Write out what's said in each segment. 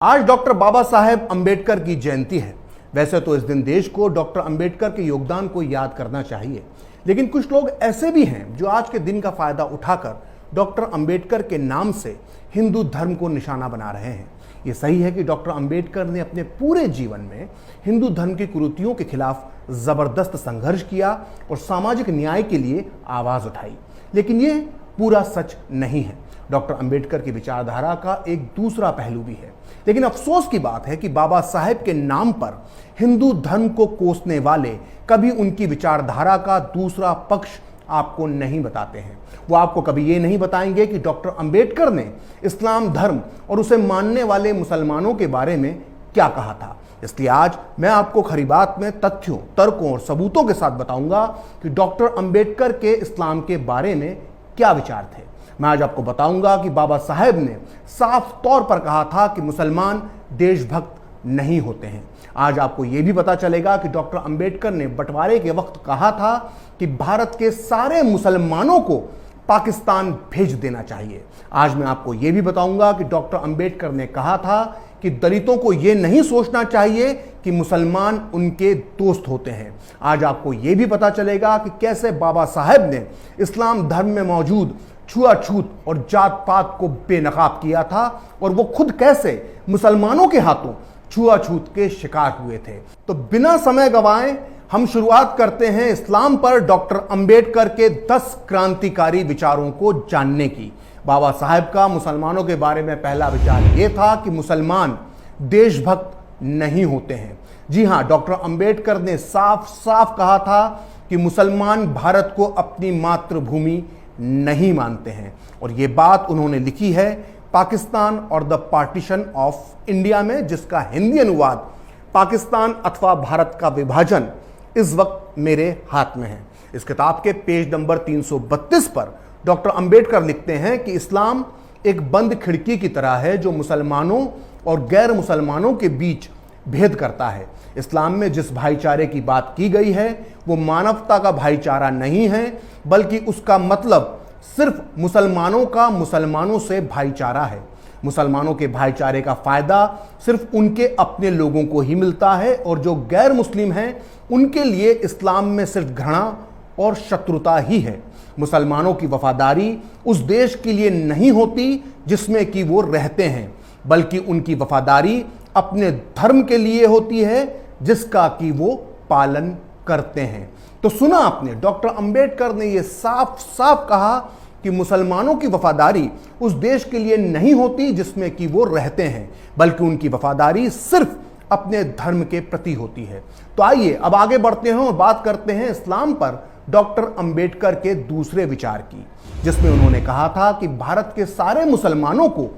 आज डॉक्टर बाबा साहेब अंबेडकर की जयंती है। वैसे तो इस दिन देश को डॉक्टर अंबेडकर के योगदान को याद करना चाहिए, लेकिन कुछ लोग ऐसे भी हैं जो आज के दिन का फायदा उठाकर डॉक्टर अंबेडकर के नाम से हिंदू धर्म को निशाना बना रहे हैं। ये सही है कि डॉक्टर अंबेडकर ने अपने पूरे जीवन में हिंदू धर्म की कुरीतियों के खिलाफ जबरदस्त संघर्ष किया और सामाजिक न्याय के लिए आवाज उठाई, लेकिन ये पूरा सच नहीं है। डॉक्टर अंबेडकर की विचारधारा का एक दूसरा पहलू भी है, लेकिन अफसोस की बात है कि बाबा साहेब के नाम पर हिंदू धर्म को कोसने वाले कभी उनकी विचारधारा का दूसरा पक्ष आपको नहीं बताते हैं। वो आपको कभी ये नहीं बताएंगे कि डॉक्टर अंबेडकर ने इस्लाम धर्म और उसे मानने वाले मुसलमानों के बारे में क्या कहा था। इसलिए आज मैं आपको खरी बात में तथ्यों, तर्कों और सबूतों के साथ बताऊंगा कि डॉक्टर अंबेडकर के इस्लाम के बारे में क्या विचार थे। मैं आज आपको बताऊंगा कि बाबा साहेब ने साफ तौर पर कहा था कि मुसलमान देशभक्त नहीं होते हैं। आज आपको यह भी पता चलेगा कि डॉक्टर अंबेडकर ने बंटवारे के वक्त कहा था कि भारत के सारे मुसलमानों को पाकिस्तान भेज देना चाहिए। आज मैं आपको यह भी बताऊंगा कि डॉक्टर अंबेडकर ने कहा था कि दलितों को यह नहीं सोचना चाहिए कि मुसलमान उनके दोस्त होते हैं। आज आपको यह भी पता चलेगा कि कैसे बाबा साहेब ने इस्लाम धर्म में मौजूद छुआछूत और जात पात को बेनकाब किया था और वो खुद कैसे मुसलमानों के हाथों छुआछूत के शिकार हुए थे। तो बिना समय गंवाए हम शुरुआत करते हैं इस्लाम पर डॉक्टर अंबेडकर के 10 क्रांतिकारी विचारों को जानने की। बाबा साहेब का मुसलमानों के बारे में पहला विचार यह था कि मुसलमान देशभक्त नहीं होते हैं। जी हां, डॉक्टर अंबेडकर ने साफ साफ कहा था कि मुसलमान भारत को अपनी मातृभूमि नहीं मानते हैं, और ये बात उन्होंने लिखी है पाकिस्तान और द पार्टीशन ऑफ इंडिया में, जिसका हिंदी अनुवाद पाकिस्तान अथवा भारत का विभाजन इस वक्त मेरे हाथ में है। इस किताब के पेज नंबर 332 पर डॉक्टर अंबेडकर लिखते हैं कि इस्लाम एक बंद खिड़की की तरह है जो मुसलमानों और गैर मुसलमानों के बीच भेद करता है। इस्लाम में जिस भाईचारे की बात की गई है वो मानवता का भाईचारा नहीं है, बल्कि उसका मतलब सिर्फ मुसलमानों का मुसलमानों से भाईचारा है। मुसलमानों के भाईचारे का फायदा सिर्फ उनके अपने लोगों को ही मिलता है, और जो गैर मुस्लिम हैं उनके लिए इस्लाम में सिर्फ घृणा और शत्रुता ही है। मुसलमानों की वफादारी उस देश के लिए नहीं होती जिसमें कि वो रहते हैं, बल्कि उनकी वफादारी अपने धर्म के लिए होती है जिसका कि वो पालन करते हैं। तो सुना आपने, डॉक्टर अंबेडकर ने यह साफ साफ कहा कि मुसलमानों की वफादारी उस देश के लिए नहीं होती जिसमें कि वो रहते हैं, बल्कि उनकी वफादारी सिर्फ अपने धर्म के प्रति होती है। तो आइए अब आगे बढ़ते हैं और बात करते हैं इस्लाम पर डॉक्टर अंबेडकर के दूसरे विचार की, जिसमें उन्होंने कहा था कि भारत के सारे मुसलमानों को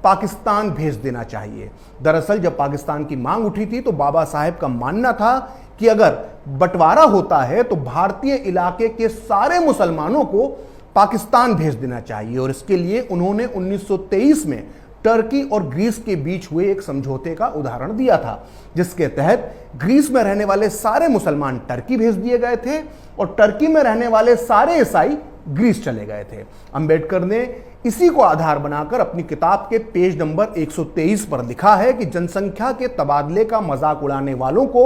पाकिस्तान भेज देना चाहिए। दरअसल जब पाकिस्तान की मांग उठी थी तो बाबा साहेब का मानना था कि अगर बंटवारा होता है तो भारतीय इलाके के सारे मुसलमानों को पाकिस्तान भेज देना चाहिए, और इसके लिए उन्होंने 1923 में टर्की और ग्रीस के बीच हुए एक समझौते का उदाहरण दिया था, जिसके तहत ग्रीस में रहने वाले सारे मुसलमान टर्की भेज दिए गए थे और टर्की में रहने वाले सारे ईसाई ग्रीस चले गए थे। अंबेडकर ने इसी को आधार बनाकर अपनी किताब के पेज नंबर 123 पर लिखा है कि जनसंख्या के तबादले का मजाक उड़ाने वालों को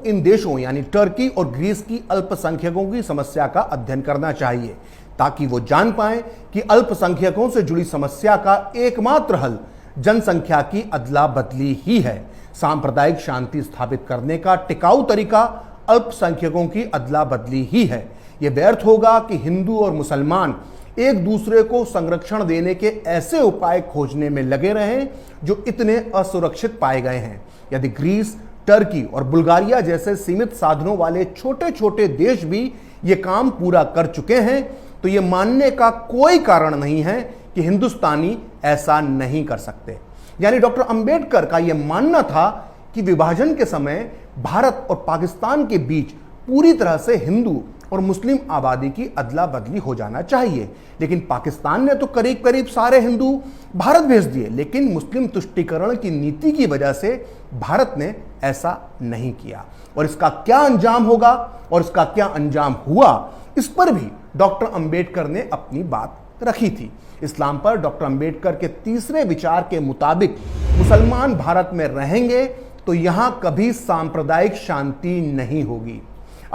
इन देशों यानी टर्की और ग्रीस की अल्पसंख्यकों की समस्या का अध्ययन करना चाहिए, ताकि वो जान पाएं कि अल्पसंख्यकों से जुड़ी समस्या का एकमात्र हल जनसंख्या की अदला बदली ही है। सांप्रदायिक शांति स्थापित करने का टिकाऊ तरीका अल्पसंख्यकों की अदला बदली ही है। यह व्यर्थ होगा कि हिंदू और मुसलमान एक दूसरे को संरक्षण देने के ऐसे उपाय खोजने में लगे रहें जो इतने असुरक्षित पाए गए हैं। यदि ग्रीस, टर्की और बुल्गारिया जैसे सीमित साधनों वाले छोटे छोटे देश भी ये काम पूरा कर चुके हैं, तो ये मानने का कोई कारण नहीं है कि हिंदुस्तानी ऐसा नहीं कर सकते। यानी डॉक्टर अंबेडकर का यह मानना था कि विभाजन के समय भारत और पाकिस्तान के बीच पूरी तरह से हिंदू और मुस्लिम आबादी की अदला बदली हो जाना चाहिए, लेकिन पाकिस्तान ने तो करीब करीब सारे हिंदू भारत भेज दिए, लेकिन मुस्लिम तुष्टीकरण की नीति की वजह से भारत ने ऐसा नहीं किया। और इसका क्या अंजाम होगा और इसका क्या अंजाम हुआ, इस पर भी डॉक्टर अंबेडकर ने अपनी बात रखी थी। इस्लाम पर डॉक्टर अंबेडकर के तीसरे विचार के मुताबिक मुसलमान भारत में रहेंगे तो यहां कभी सांप्रदायिक शांति नहीं होगी।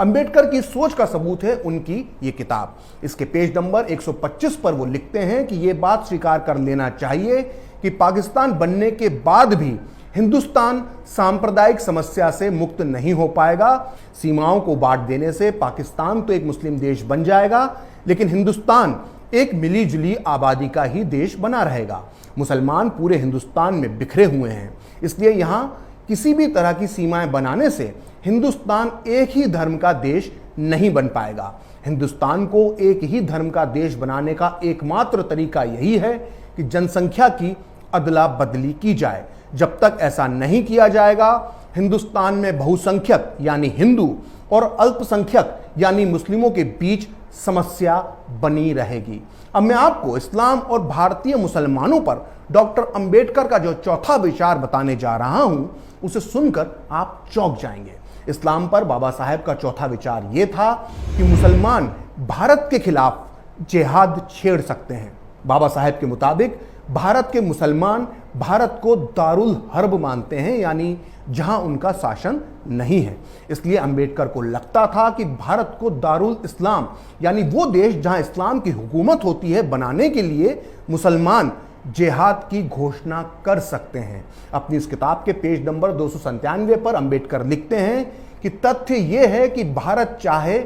अंबेडकर की सोच का सबूत है उनकी ये किताब। इसके पेज नंबर 125 पर वो लिखते हैं कि ये बात स्वीकार कर लेना चाहिए कि पाकिस्तान बनने के बाद भी हिंदुस्तान सांप्रदायिक समस्या से मुक्त नहीं हो पाएगा। सीमाओं को बांट देने से पाकिस्तान तो एक मुस्लिम देश बन जाएगा, लेकिन हिंदुस्तान एक मिली जुली आबादी का ही देश बना रहेगा। मुसलमान पूरे हिंदुस्तान में बिखरे हुए हैं, इसलिए यहाँ किसी भी तरह की सीमाएं बनाने से हिंदुस्तान एक ही धर्म का देश नहीं बन पाएगा। हिंदुस्तान को एक ही धर्म का देश बनाने का एकमात्र तरीका यही है कि जनसंख्या की अदला बदली की जाए। जब तक ऐसा नहीं किया जाएगा, हिंदुस्तान में बहुसंख्यक यानी हिंदू और अल्पसंख्यक यानी मुस्लिमों के बीच समस्या बनी रहेगी। अब मैं आपको इस्लाम और भारतीय मुसलमानों पर डॉक्टर अंबेडकर का जो चौथा विचार बताने जा रहा हूं, उसे सुनकर आप चौंक जाएंगे। इस्लाम पर बाबा साहेब का चौथा विचार यह था कि मुसलमान भारत के खिलाफ जिहाद छेड़ सकते हैं। बाबा साहेब के मुताबिक भारत के मुसलमान भारत को दारुल हर्ब मानते हैं, यानी जहां उनका शासन नहीं है। इसलिए अंबेडकर को लगता था कि भारत को दारुल इस्लाम यानी वो देश जहां इस्लाम की हुकूमत होती है बनाने के लिए मुसलमान जिहाद की घोषणा कर सकते हैं। अपनी इस किताब के पेज नंबर 297 पर अंबेडकर लिखते हैं कि तथ्य यह है कि भारत चाहे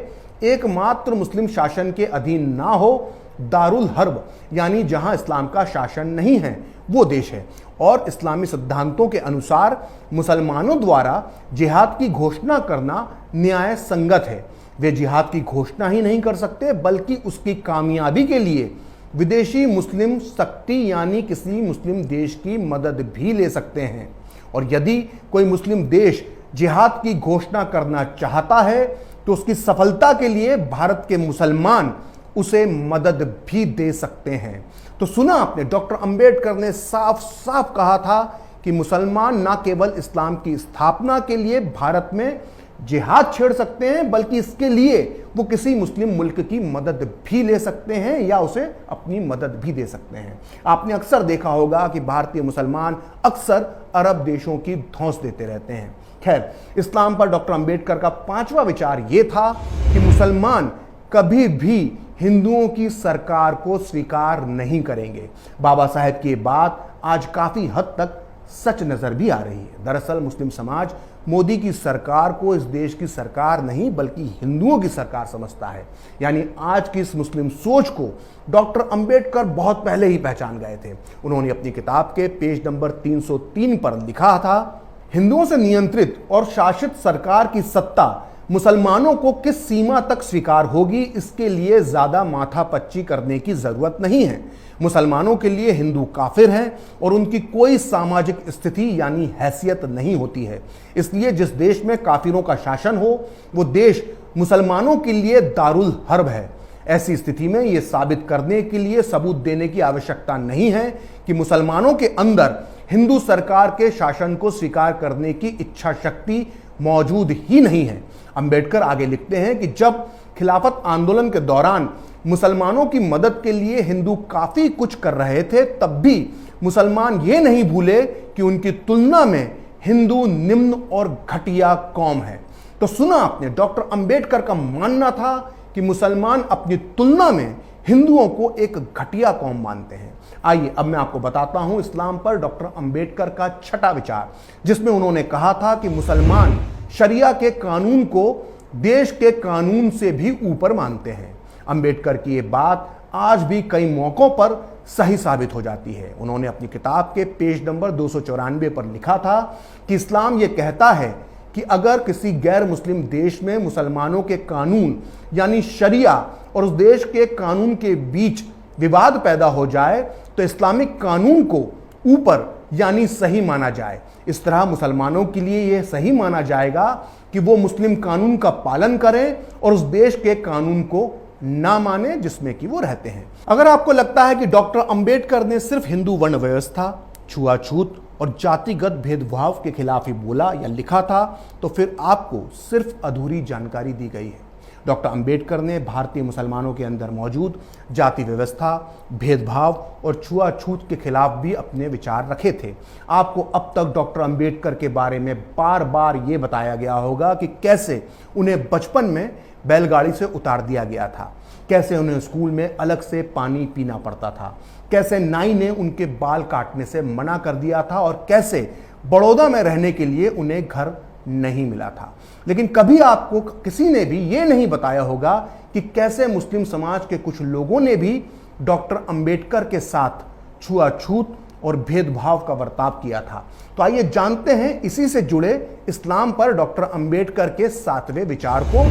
एकमात्र मुस्लिम शासन के अधीन ना हो, दारुल हर्ब यानी जहां इस्लाम का शासन नहीं है वो देश है, और इस्लामी सिद्धांतों के अनुसार मुसलमानों द्वारा जिहाद की घोषणा करना न्याय संगत है। वे जिहाद की घोषणा ही नहीं कर सकते बल्कि उसकी कामयाबी के लिए विदेशी मुस्लिम शक्ति यानी किसी मुस्लिम देश की मदद भी ले सकते हैं। और यदि कोई मुस्लिम देश जिहाद की घोषणा करना चाहता है तो उसकी सफलता के लिए भारत के मुसलमान उसे मदद भी दे सकते हैं। तो सुना आपने, डॉक्टर अंबेडकर ने साफ साफ कहा था कि मुसलमान न केवल इस्लाम की स्थापना के लिए भारत में जिहाद छेड़ सकते हैं बल्कि इसके लिए वो किसी मुस्लिम मुल्क की मदद भी ले सकते हैं या उसे अपनी मदद भी दे सकते हैं। आपने अक्सर देखा होगा कि भारतीय मुसलमान अक्सर अरब देशों की धौंस देते रहते हैं। खैर, इस्लाम पर डॉक्टर अंबेडकर का पांचवा विचार यह था कि मुसलमान कभी भी हिंदुओं की सरकार को स्वीकार नहीं करेंगे। बाबा साहेब की बात आज काफी हद तक सच नजर भी आ रही है। दरअसल मुस्लिम समाज मोदी की सरकार को इस देश की सरकार नहीं बल्कि हिंदुओं की सरकार समझता है। यानी आज की इस मुस्लिम सोच को डॉक्टर अंबेडकर बहुत पहले ही पहचान गए थे। उन्होंने अपनी किताब के पेज नंबर 303 पर लिखा था, हिंदुओं से नियंत्रित और शासित सरकार की सत्ता मुसलमानों को किस सीमा तक स्वीकार होगी, इसके लिए ज्यादा माथापच्ची करने की जरूरत नहीं है। मुसलमानों के लिए हिंदू काफिर हैं और उनकी कोई सामाजिक स्थिति यानी हैसियत नहीं होती है। इसलिए जिस देश में काफिरों का शासन हो वो देश मुसलमानों के लिए दारुल हर्ब है। ऐसी स्थिति में यह साबित करने के लिए सबूत देने की आवश्यकता नहीं है कि मुसलमानों के अंदर हिंदू सरकार के शासन को स्वीकार करने की इच्छा शक्ति मौजूद ही नहीं है। अंबेडकर आगे लिखते हैं कि जब खिलाफत आंदोलन के दौरान मुसलमानों की मदद के लिए हिंदू काफी कुछ कर रहे थे, तब भी मुसलमान ये नहीं भूले कि उनकी तुलना में हिंदू निम्न और घटिया कौम है। तो सुना आपने, डॉक्टर अंबेडकर का मानना था कि मुसलमान अपनी तुलना में हिंदुओं को एक घटिया कौम मानते हैं। आइए अब मैं आपको बताता हूं इस्लाम पर डॉक्टर अंबेडकर का छठा विचार, जिसमें उन्होंने कहा था कि मुसलमान शरिया के कानून को देश के कानून से भी ऊपर मानते हैं। अंबेडकर की ये बात आज भी कई मौकों पर सही साबित हो जाती है। उन्होंने अपनी किताब के पेज नंबर 294 पर लिखा था कि इस्लाम ये कहता है कि अगर किसी गैर मुस्लिम देश में मुसलमानों के कानून यानी शरिया और उस देश के कानून के बीच विवाद पैदा हो जाए तो इस्लामिक कानून को ऊपर यानी सही माना जाए। इस तरह मुसलमानों के लिए यह सही माना जाएगा कि वो मुस्लिम कानून का पालन करें और उस देश के कानून को ना माने जिसमें कि वो रहते हैं। अगर आपको लगता है कि डॉक्टर अंबेडकर ने सिर्फ हिंदू वर्ण व्यवस्था, छुआछूत और जातिगत भेदभाव के खिलाफ ही बोला या लिखा था, तो फिर आपको सिर्फ अधूरी जानकारी दी गई है। डॉक्टर अंबेडकर ने भारतीय मुसलमानों के अंदर मौजूद जाति व्यवस्था, भेदभाव और छुआछूत के खिलाफ भी अपने विचार रखे थे। आपको अब तक डॉक्टर अंबेडकर के बारे में बार बार ये बताया गया होगा कि कैसे उन्हें बचपन में बैलगाड़ी से उतार दिया गया था, कैसे उन्हें स्कूल में अलग से पानी पीना पड़ता था, कैसे नाई ने उनके बाल काटने से मना कर दिया था और कैसे बड़ौदा में रहने के लिए उन्हें घर नहीं मिला था। लेकिन कभी आपको किसी ने भी ये नहीं बताया होगा कि कैसे मुस्लिम समाज के कुछ लोगों ने भी डॉक्टर अंबेडकर के साथ छुआछूत और भेदभाव का बर्ताव किया था। तो आइए जानते हैं इसी से जुड़े इस्लाम पर डॉक्टर अंबेडकर के 7वें विचार को,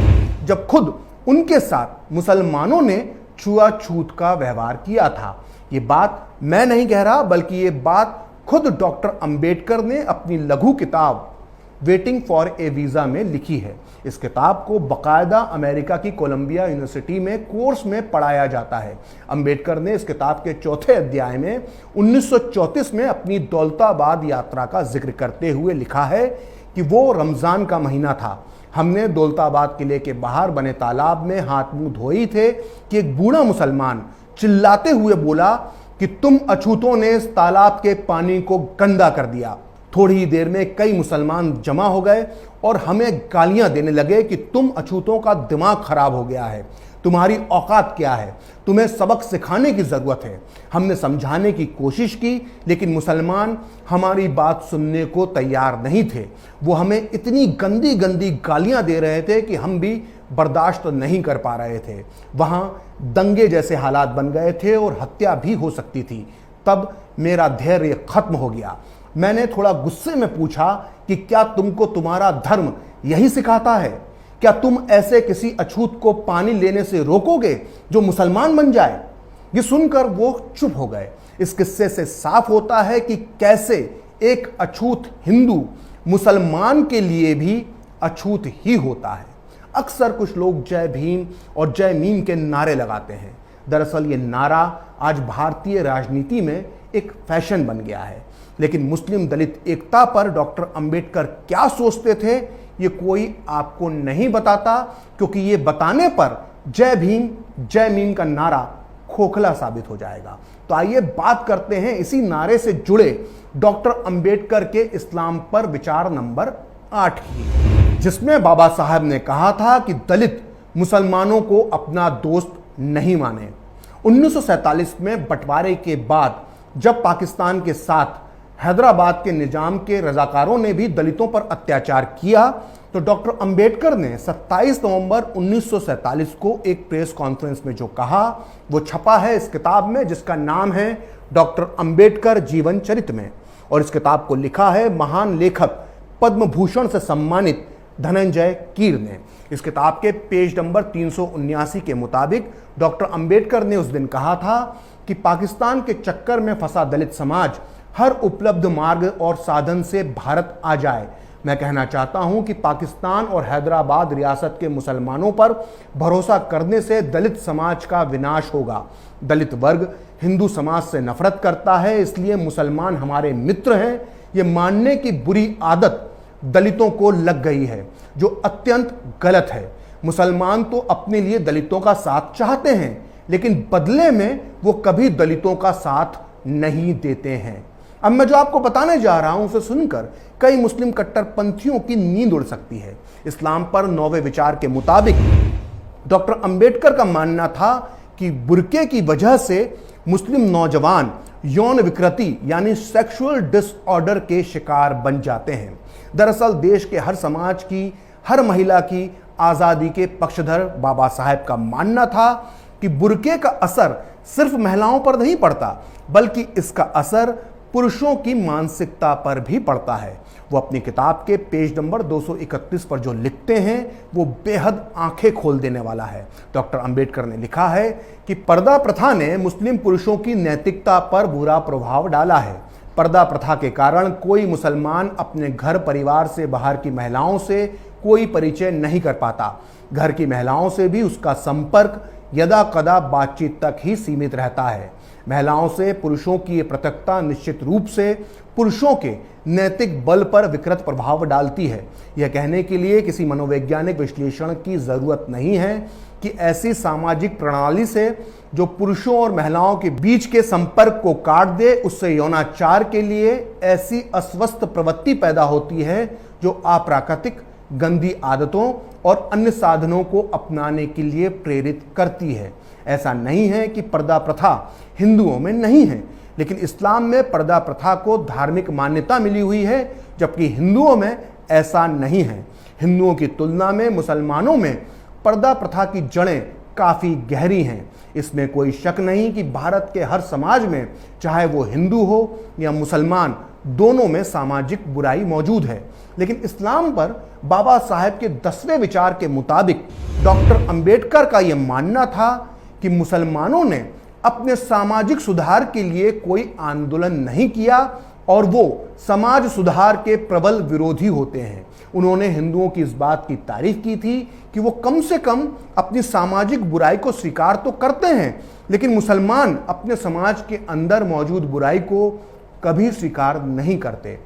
जब खुद उनके साथ मुसलमानों ने छुआछूत का व्यवहार किया था। ये बात मैं नहीं कह रहा, बल्कि ये बात खुद डॉक्टर अंबेडकर ने अपनी लघु किताब वेटिंग फॉर ए वीज़ा में लिखी है। इस किताब को बाकायदा अमेरिका की कोलंबिया यूनिवर्सिटी में कोर्स में पढ़ाया जाता है। अंबेडकर ने इस किताब के 4थे अध्याय में 1934 में अपनी दौलताबाद यात्रा का जिक्र करते हुए लिखा है कि वो रमज़ान का महीना था। हमने दौलताबाद किले के बाहर बने तालाब में हाथ मुंह धोए थे कि एक बूढ़ा मुसलमान चिल्लाते हुए बोला कि तुम अछूतों ने इस तालाब के पानी को गंदा कर दिया। थोड़ी ही देर में कई मुसलमान जमा हो गए और हमें गालियां देने लगे कि तुम अछूतों का दिमाग खराब हो गया है, तुम्हारी औकात क्या है, तुम्हें सबक सिखाने की ज़रूरत है। हमने समझाने की कोशिश की, लेकिन मुसलमान हमारी बात सुनने को तैयार नहीं थे। वो हमें इतनी गंदी गंदी गालियां दे रहे थे कि हम भी बर्दाश्त नहीं कर पा रहे थे। वहाँ दंगे जैसे हालात बन गए थे और हत्या भी हो सकती थी। तब मेरा धैर्य खत्म हो गया। मैंने थोड़ा गुस्से में पूछा कि क्या तुमको तुम्हारा धर्म यही सिखाता है? क्या तुम ऐसे किसी अछूत को पानी लेने से रोकोगे जो मुसलमान बन जाए? ये सुनकर वो चुप हो गए। इस किस्से से साफ होता है कि कैसे एक अछूत हिंदू मुसलमान के लिए भी अछूत ही होता है। अक्सर कुछ लोग जय भीम और जय मीम के नारे लगाते हैं। दरअसल ये नारा आज भारतीय राजनीति में एक फैशन बन गया है। लेकिन मुस्लिम दलित एकता पर डॉक्टर अंबेडकर क्या सोचते थे, ये कोई आपको नहीं बताता, क्योंकि ये बताने पर जय भीम जय मीम का नारा खोखला साबित हो जाएगा। तो आइए बात करते हैं इसी नारे से जुड़े डॉक्टर अंबेडकर के इस्लाम पर विचार नंबर 8 की, जिसमें बाबा साहब ने कहा था कि दलित मुसलमानों को अपना दोस्त नहीं माने। 1947 में बंटवारे के बाद जब पाकिस्तान के साथ हैदराबाद के निजाम के रजाकारों ने भी दलितों पर अत्याचार किया, तो डॉक्टर अंबेडकर ने 27 नवंबर 1947 को एक प्रेस कॉन्फ्रेंस में जो कहा वो छपा है इस किताब में, जिसका नाम है डॉक्टर अंबेडकर जीवन चरित्र में। और इस किताब को लिखा है महान लेखक पद्म भूषण से सम्मानित धनंजय कीर ने। इस किताब के पेज नंबर 379 के मुताबिक डॉक्टर अंबेडकर ने उस दिन कहा था कि पाकिस्तान के चक्कर में फंसा दलित समाज हर उपलब्ध मार्ग और साधन से भारत आ जाए। मैं कहना चाहता हूं कि पाकिस्तान और हैदराबाद रियासत के मुसलमानों पर भरोसा करने से दलित समाज का विनाश होगा। दलित वर्ग हिंदू समाज से नफरत करता है, इसलिए मुसलमान हमारे मित्र हैं। ये मानने की बुरी आदत दलितों को लग गई है, जो अत्यंत गलत है। मुसलमान तो अपने लिए दलितों का साथ चाहते हैं, लेकिन बदले में वो कभी दलितों का साथ नहीं देते हैं। अब मैं जो आपको बताने जा रहा हूं उसे सुनकर कई मुस्लिम कट्टरपंथियों की नींद उड़ सकती है। इस्लाम पर 9वें विचार के मुताबिक डॉक्टर अंबेडकर का मानना था कि बुर्के की वजह से मुस्लिम नौजवान यौन विकृति यानी सेक्सुअल डिसऑर्डर के शिकार बन जाते हैं। दरअसल देश के हर समाज की, हर महिला की आज़ादी के पक्षधर बाबा साहब का मानना था कि बुर्के का असर सिर्फ महिलाओं पर नहीं पड़ता, बल्कि इसका असर पुरुषों की मानसिकता पर भी पड़ता है। वो अपनी किताब के पेज नंबर 231 पर जो लिखते हैं वो बेहद आंखें खोल देने वाला है। डॉक्टर अंबेडकर ने लिखा है कि पर्दा प्रथा ने मुस्लिम पुरुषों की नैतिकता पर बुरा प्रभाव डाला है। पर्दा प्रथा के कारण कोई मुसलमान अपने घर परिवार से बाहर की महिलाओं से कोई परिचय नहीं कर पाता। घर की महिलाओं से भी उसका संपर्क यदा कदा बातचीत तक ही सीमित रहता है। महिलाओं से पुरुषों की ये पृथकता निश्चित रूप से पुरुषों के नैतिक बल पर विकृत प्रभाव डालती है। यह कहने के लिए किसी मनोवैज्ञानिक विश्लेषण की जरूरत नहीं है कि ऐसी सामाजिक प्रणाली से जो पुरुषों और महिलाओं के बीच के संपर्क को काट दे, उससे यौनाचार के लिए ऐसी अस्वस्थ प्रवृत्ति पैदा होती है जो अप्राकृतिक, गंदी आदतों और अन्य साधनों को अपनाने के लिए प्रेरित करती है। ऐसा नहीं है कि पर्दा प्रथा हिंदुओं में नहीं है, लेकिन इस्लाम में पर्दा प्रथा को धार्मिक मान्यता मिली हुई है, जबकि हिंदुओं में ऐसा नहीं है। हिंदुओं की तुलना में मुसलमानों में पर्दा प्रथा की जड़ें काफ़ी गहरी हैं। इसमें कोई शक नहीं कि भारत के हर समाज में, चाहे वो हिंदू हो या मुसलमान, दोनों में सामाजिक बुराई मौजूद है। लेकिन इस्लाम पर बाबा साहेब के 10वें विचार के मुताबिक डॉक्टर अंबेडकर का यह मानना था कि मुसलमानों ने अपने सामाजिक सुधार के लिए कोई आंदोलन नहीं किया और वो समाज सुधार के प्रबल विरोधी होते हैं। उन्होंने हिंदुओं की इस बात की तारीफ की थी कि वो कम से कम अपनी सामाजिक बुराई को स्वीकार तो करते हैं, लेकिन मुसलमान अपने समाज के अंदर मौजूद बुराई को कभी स्वीकार नहीं करते।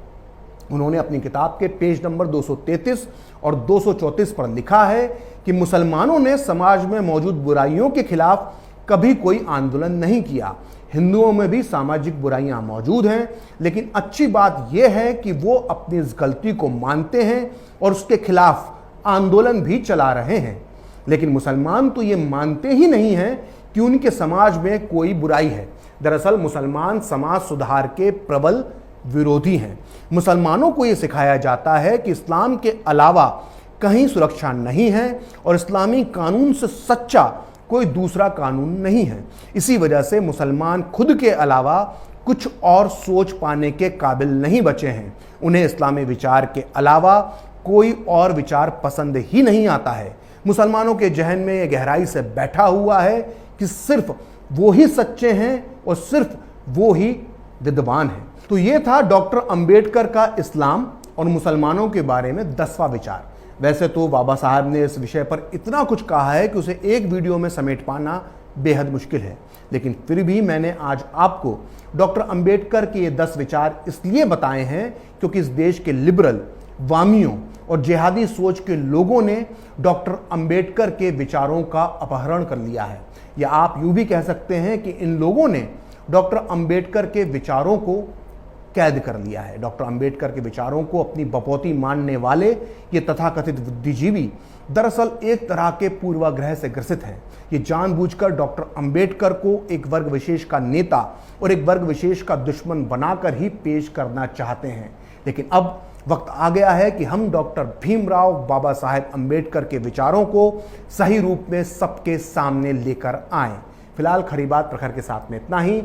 उन्होंने अपनी किताब के पेज नंबर 233 और 234 पर लिखा है कि मुसलमानों ने समाज में मौजूद बुराइयों के खिलाफ कभी कोई आंदोलन नहीं किया। हिंदुओं में भी सामाजिक बुराइयां मौजूद हैं, लेकिन अच्छी बात यह है कि वो अपनी इस गलती को मानते हैं और उसके खिलाफ आंदोलन भी चला रहे हैं। लेकिन मुसलमान तो ये मानते ही नहीं हैं कि उनके समाज में कोई बुराई है। दरअसल मुसलमान समाज सुधार के प्रबल विरोधी हैं। मुसलमानों को ये सिखाया जाता है कि इस्लाम के अलावा कहीं सुरक्षा नहीं है और इस्लामी कानून से सच्चा कोई दूसरा कानून नहीं है। इसी वजह से मुसलमान खुद के अलावा कुछ और सोच पाने के काबिल नहीं बचे हैं। उन्हें इस्लामी विचार के अलावा कोई और विचार पसंद ही नहीं आता है। मुसलमानों के जहन में यह गहराई से बैठा हुआ है कि सिर्फ वो ही सच्चे हैं और सिर्फ वो ही विद्वान हैं। तो ये था डॉक्टर अंबेडकर का इस्लाम और मुसलमानों के बारे में 10वां विचार। वैसे तो बाबा साहब ने इस विषय पर इतना कुछ कहा है कि उसे एक वीडियो में समेट पाना बेहद मुश्किल है, लेकिन फिर भी मैंने आज आपको डॉक्टर अंबेडकर के ये 10 विचार इसलिए बताए हैं क्योंकि इस देश के लिबरल, वामियों और जिहादी सोच के लोगों ने डॉक्टर अंबेडकर के विचारों का अपहरण कर लिया है। या आप यूं भी कह सकते हैं कि इन लोगों ने डॉक्टर अंबेडकर के विचारों को कैद कर लिया है। डॉक्टर अंबेडकर के विचारों को अपनी बपौती मानने वाले ये तथाकथित बुद्धिजीवी दरअसल एक तरह के पूर्वाग्रह से ग्रसित हैं। ये जानबूझकर डॉक्टर अंबेडकर को एक वर्ग विशेष का नेता और एक वर्ग विशेष का दुश्मन बनाकर ही पेश करना चाहते हैं। लेकिन अब वक्त आ गया है कि हम डॉक्टर भीमराव बाबा साहेब अंबेडकर के विचारों को सही रूप में सबके सामने लेकर आएं। फिलहाल खरी बात प्रखर के साथ में इतना ही।